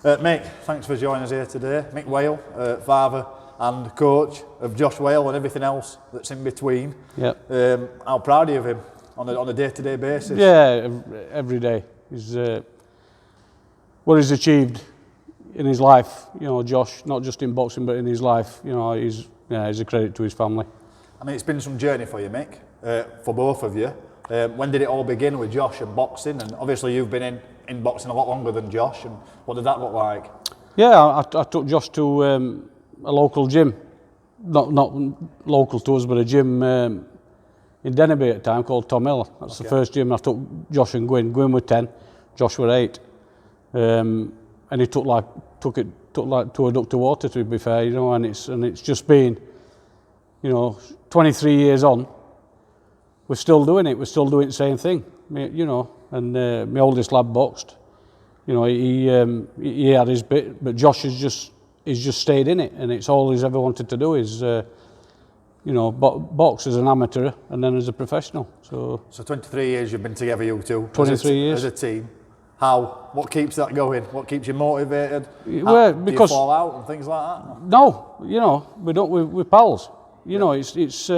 Mick, thanks for joining us here today. Mick Wale, father and coach of Josh Wale and everything else that's in between. Yep. How proud are you of him on a day-to-day basis? Yeah, every day. What he's achieved in his life, Josh, not just in boxing but in his life, he's a credit to his family. I mean, it's been some journey for you, Mick, for both of you. When did it all begin with Josh and boxing? And obviously you've been in boxing a lot longer than Josh, and what did that look like? Yeah, I took Josh to a local gym, not local to us, but a gym in Denby at the time called Tom Hill. That's the first gym I took Josh and Gwyn. Gwyn were 10, Josh were 8. And he took it to a duck to water, to be fair, and it's just been, 23 years on, we're still doing it. We're still doing the same thing, And my oldest lad boxed. He had his bit, but Josh has just stayed in it, and it's all he's ever wanted to do is, box as an amateur and then as a professional. So 23 years you've been together, you two. 23 years as a team. What keeps that going? What keeps you motivated? Well, because do you fall out and things like that? No, we don't. We're pals. It's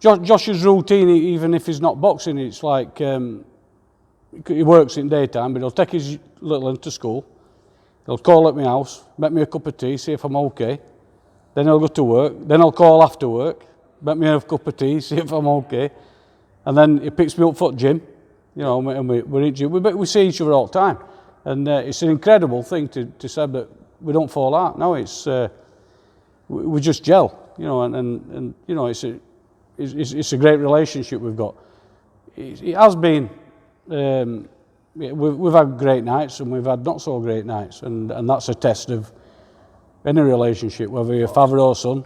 Josh's routine. Even if he's not boxing, it's like he works in daytime, but he'll take his little one to school. He'll call at my house, make me a cup of tea, see if I'm okay. Then he'll go to work. Then I'll call after work, make me a cup of tea, see if I'm okay. And then he picks me up for the gym. And we're in gym. We see each other all the time, and it's an incredible thing to say that we don't fall out. No, it's we just gel. It's a great relationship we've got. It has been. We've had great nights and we've had not so great nights, and that's a test of any relationship, whether you're father or son.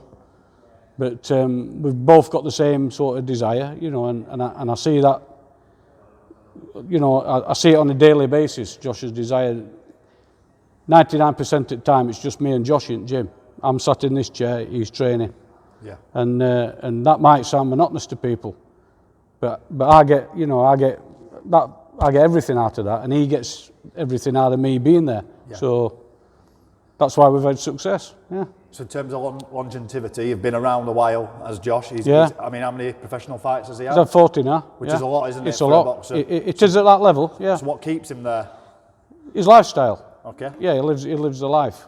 But we've both got the same sort of desire, and I see that. I see it on a daily basis. Josh's desire. 99% of the time, it's just me and Josh in the gym. I'm sat in this chair, he's training. Yeah. And that might sound monotonous to people, but I get everything out of that, and he gets everything out of me being there. Yeah. So that's why we've had success. Yeah. So in terms of longevity, you've been around a while as Josh. How many professional fights has he had? He's had 40 now. Which is a lot, isn't it? It's a lot. Boxer? It is at that level. Yeah. So what keeps him there? His lifestyle. Okay. Yeah, he lives the life.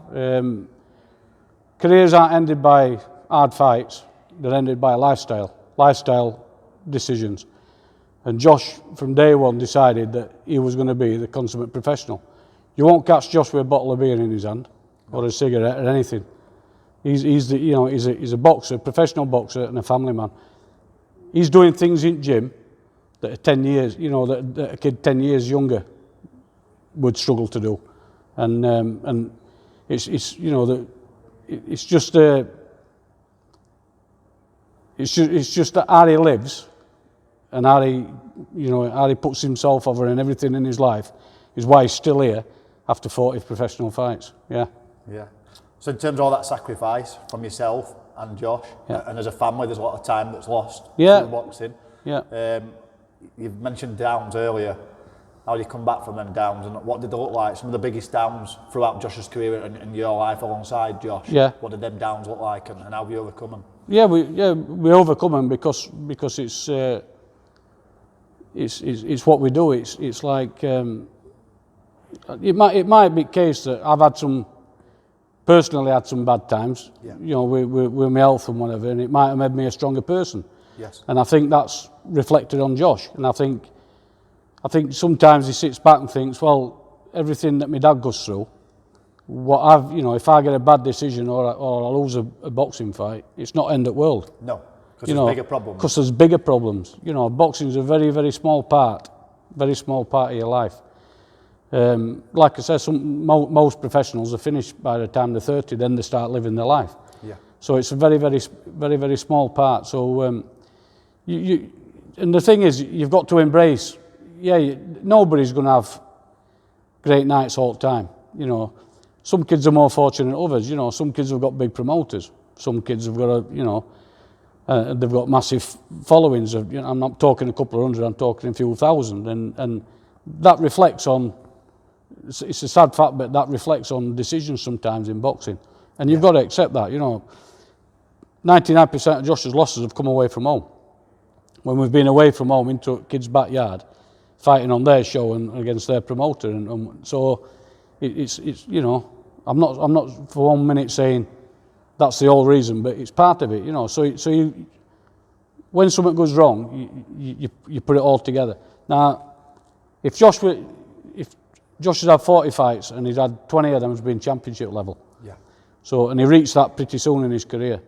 Careers aren't ended by hard fights; they're ended by lifestyle decisions. And Josh, from day one, decided that he was going to be the consummate professional. You won't catch Josh with a bottle of beer in his hand, or a cigarette, or anything. He's a boxer, professional boxer, and a family man. He's doing things in gym that are 10 years, that a kid 10 years younger would struggle to do, and it's just that how he lives and how he puts himself over and everything in his life is why he's still here after 40 professional fights. Yeah. Yeah. So in terms of all that sacrifice from yourself and Josh, and as a family, there's a lot of time that's lost through boxing. Yeah. You've mentioned downs earlier. How do you come back from them downs, and what did they look like? Some of the biggest downs throughout Josh's career and your life alongside Josh. Yeah. What did them downs look like, and how have you overcome them? Yeah, we overcome them because it's what we do. It's like it might be the case that I've personally had some bad times. Yeah. With my health and whatever, and it might have made me a stronger person. Yes. And I think that's reflected on Josh, and I think sometimes he sits back and thinks, well, everything that my dad goes through, if I get a bad decision or I lose a boxing fight, it's not end of the world. No, because there's bigger problems. Because there's bigger problems. Boxing is a very, very small part of your life. Like I said, most professionals are finished by the time they're 30, then they start living their life. Yeah. So it's a very, very, very, very small part. So and the thing is, you've got to embrace. Yeah, nobody's going to have great nights all the time. Some kids are more fortunate than others. Some kids have got big promoters. Some kids have got they've got massive followings. I'm not talking a couple of hundred. I'm talking a few thousand, and that reflects on it's a sad fact, but that reflects on decisions sometimes in boxing. And you've got to accept that, 99% of Josh's losses have come away from home. When we've been away from home into a kid's backyard, fighting on their show and against their promoter. And so it's I'm not for 1 minute saying that's the whole reason, but it's part of it, So when something goes wrong, you put it all together. Now, if Josh has had 40 fights and he's had 20 of them has been championship level. Yeah. So, and he reached that pretty soon in his career.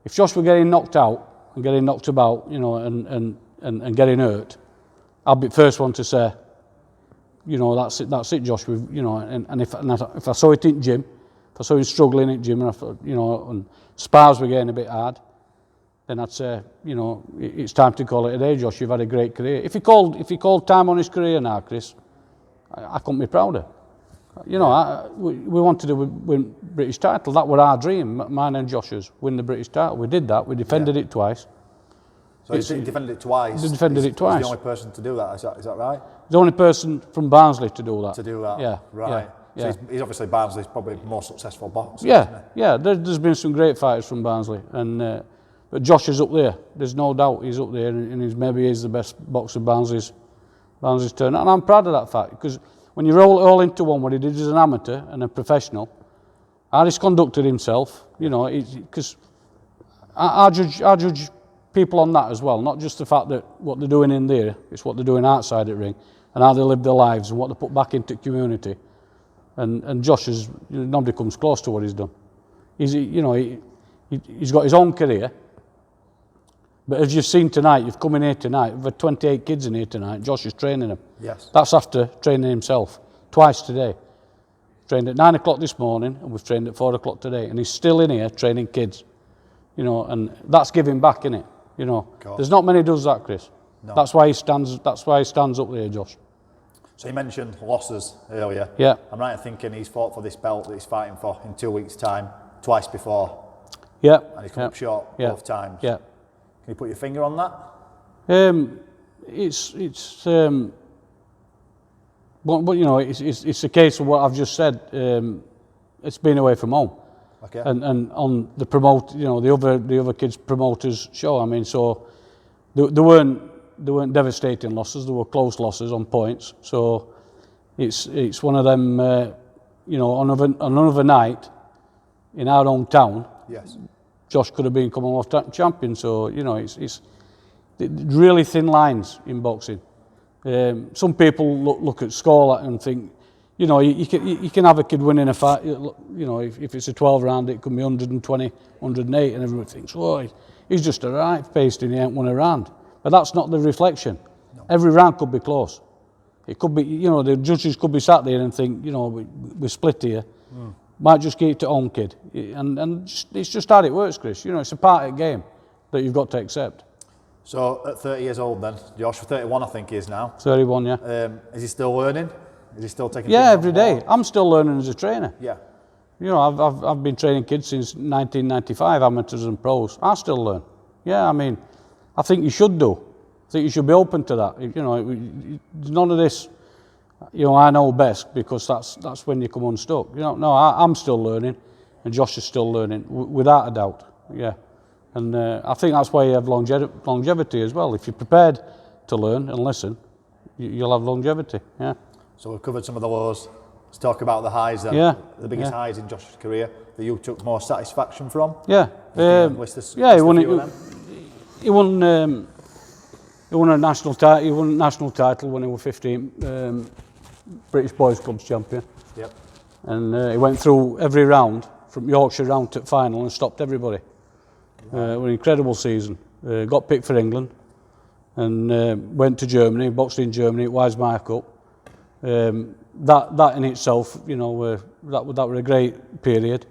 If Josh were getting knocked out and getting knocked about, and getting hurt, I'd be the first one to say, that's it, Josh. And if I saw it in gym, if I saw him struggling in gym, and spars were getting a bit hard, then I'd say, it's time to call it a day, Josh. You've had a great career. If he called time on his career now, Chris, I couldn't be prouder. We wanted to win British title. That was our dream, mine and Josh's, win the British title. We did that. We defended it twice. So he defended it twice? He defended it twice. He's the only person to do that, is that right? The only person from Barnsley to do that. To do that? Yeah. Right. Yeah. So he's obviously Barnsley's probably the more successful boxer. Yeah. There's been some great fighters from Barnsley, but Josh is up there. There's no doubt he's up there, and maybe he's the best boxer Barnsley's turned out. And I'm proud of that fact, because when you roll it all into one, what he did as an amateur and a professional, how he's conducted himself, because I judge people on that as well, not just the fact that what they're doing in there, it's what they're doing outside the ring, and how they live their lives and what they put back into the community. And Josh nobody comes close to what he's done. He's got his own career, but as you've seen tonight, you've come in here tonight, we've had 28 kids in here tonight, Josh is training them. Yes. That's after training himself, twice today. Trained at 9 o'clock this morning, and we've trained at 4 o'clock today, and he's still in here training kids. And that's giving back, innit? There's not many does that, Chris. No. That's why he stands up there, Josh. So you mentioned losses earlier. Yeah. I'm right in thinking he's fought for this belt that he's fighting for in 2 weeks' time, twice before. Yeah. And he's come up short both times. Yeah. Can you put your finger on that? It's a case of what I've just said. It's been away from home. Okay. And on the the other kids' promoters' show. I mean, so there weren't devastating losses. There were close losses on points. So it's one of them. On another night in our own town. Yes. Josh could have been Commonwealth champion. So it's really thin lines in boxing. Some people look at score and think, you can have a kid winning a fight, if it's a 12 round, it could be 120, 108, and everyone thinks, oh, he's just arrived paced and he ain't won a round. But that's not the reflection. No. Every round could be close. It could be, the judges could be sat there and think, we're split here. Might just get it to home, kid. And it's just how it works, Chris. It's a part of the game that you've got to accept. So at 30 years old then, Josh, 31 I think he is now. 31, yeah. Is he still learning? Is he still taking? Yeah, every day. I'm still learning as a trainer. Yeah. I've been training kids since 1995, amateurs and pros. I still learn. Yeah, I mean, I think you should do. I think you should be open to that. None of this, I know best, because that's when you come unstuck. No, I'm still learning, and Josh is still learning, without a doubt. Yeah. And I think that's why you have longevity as well. If you're prepared to learn and listen, you'll have longevity. Yeah. So we've covered some of the lows. Let's talk about the highs then. Yeah. The biggest highs in Josh's career that you took more satisfaction from. Yeah. He won a national title. He won a national title when he was 15, British Boys Clubs champion. Yep. And he went through every round from Yorkshire round to final and stopped everybody. It was an incredible season. Got picked for England and went to Germany, boxed in Germany at Weismeier Cup. That in itself, that was a great period.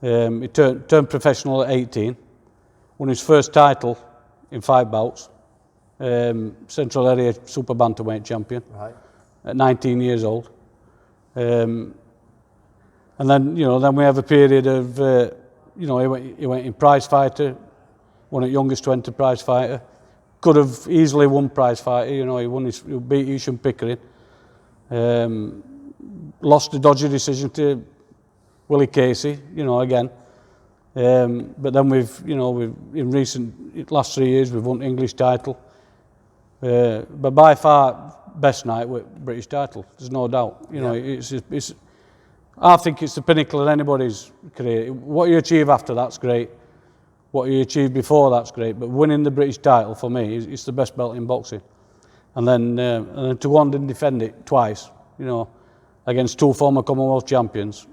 He turned professional at 18, won his first title in 5 bouts, Central Area Super Bantamweight champion, right, at 19 years old. And then we have a period of he went in prize fighter, won at youngest 20 prize fighter. Could have easily won prize fighter. He beat Isham Pickering. lost a dodgy decision to Willie Casey, again. But then we've in last 3 years, we've won the English title. But by far, best night with British title. There's no doubt. I think it's the pinnacle of anybody's career. What you achieve after that's great. What you achieve before that's great. But winning the British title for me is the best belt in boxing. And then to go on and defend it twice, against 2 former Commonwealth champions,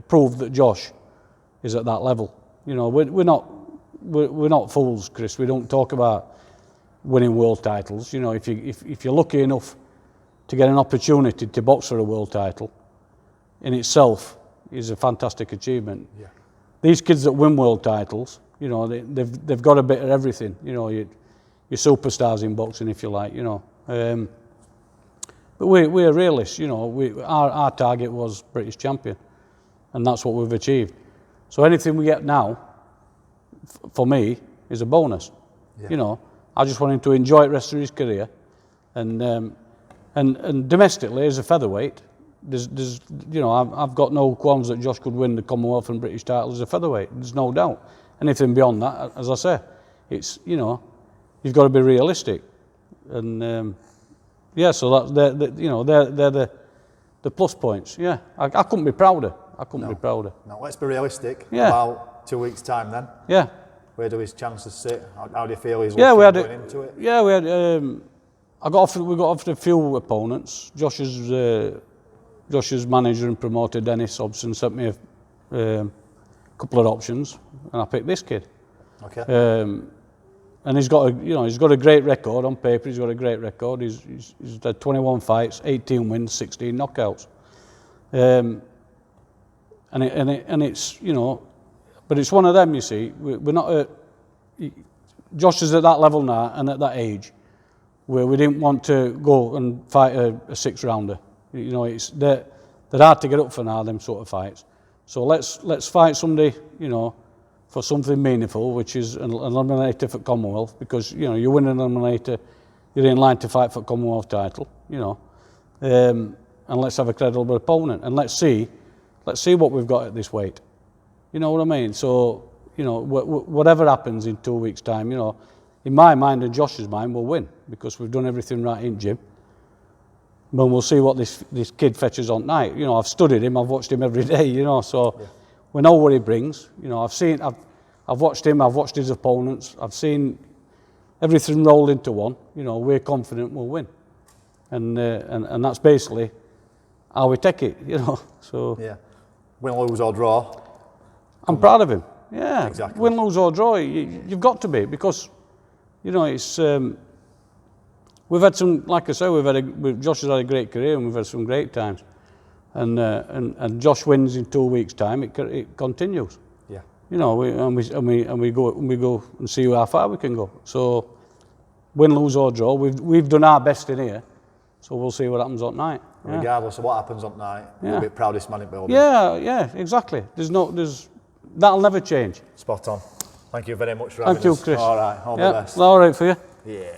proved that Josh is at that level. We're not fools, Chris. We don't talk about winning world titles. If you're lucky enough to get an opportunity to box for a world title, in itself is a fantastic achievement. Yeah. These kids that win world titles, they've got a bit of everything. You're superstars in boxing, if you like. But we're realists. Our target was British champion, and that's what we've achieved. So anything we get now, for me, is a bonus. Yeah. I just want him to enjoy it the rest of his career, and domestically as a featherweight, I've got no qualms that Josh could win the Commonwealth and British title as a featherweight. There's no doubt. Anything beyond that, as I say, it's you've got to be realistic, and so they're the plus points. Yeah, I couldn't be prouder. Be prouder. No, let's be realistic. Yeah. About 2 weeks' time, then. Yeah. Where do his chances sit? How do you feel he's going into it? Yeah, we had. We got offered a few opponents. Josh's manager and promoter Dennis Hobson sent me a couple of options, and I picked this kid. Okay. And he's got a great record on paper. He's got a great record. He's had 21 fights, 18 wins, 16 knockouts. And it's but it's one of them. You see, we're not. Josh is at that level now, and at that age, where we didn't want to go and fight a 6-rounder. They're hard to get up for now, them sort of fights. So let's fight somebody, for something meaningful, which is an eliminator for Commonwealth, because you win an eliminator, you're in line to fight for Commonwealth title, and let's have a credible opponent, and let's see what we've got at this weight. You know what I mean? So whatever happens in 2 weeks' time, in my mind and Josh's mind, we'll win, because we've done everything right in gym. But we'll see what this kid fetches on night. I've studied him, I've watched him every day, so yeah. We know what he brings. I've watched him, I've watched his opponents, I've seen everything rolled into one. We're confident we'll win. And that's basically how we take it, So yeah. Win, lose or draw. I'm proud of him. Yeah. Exactly. Win, lose or draw, you've got to be, because it's we've had some, like I say, Josh has had a great career, and we've had some great times. And Josh wins in 2 weeks' time. It continues. Yeah. We go and see how far we can go. So, win, lose or draw, we've done our best in here. So we'll see what happens on night. Yeah. Regardless of what happens on night, you'll be proudest man in building. Yeah, exactly. That'll never change. Spot on. Thank you very much for having us. Thank you, Chris. All right, all the best. All right for you. Yeah.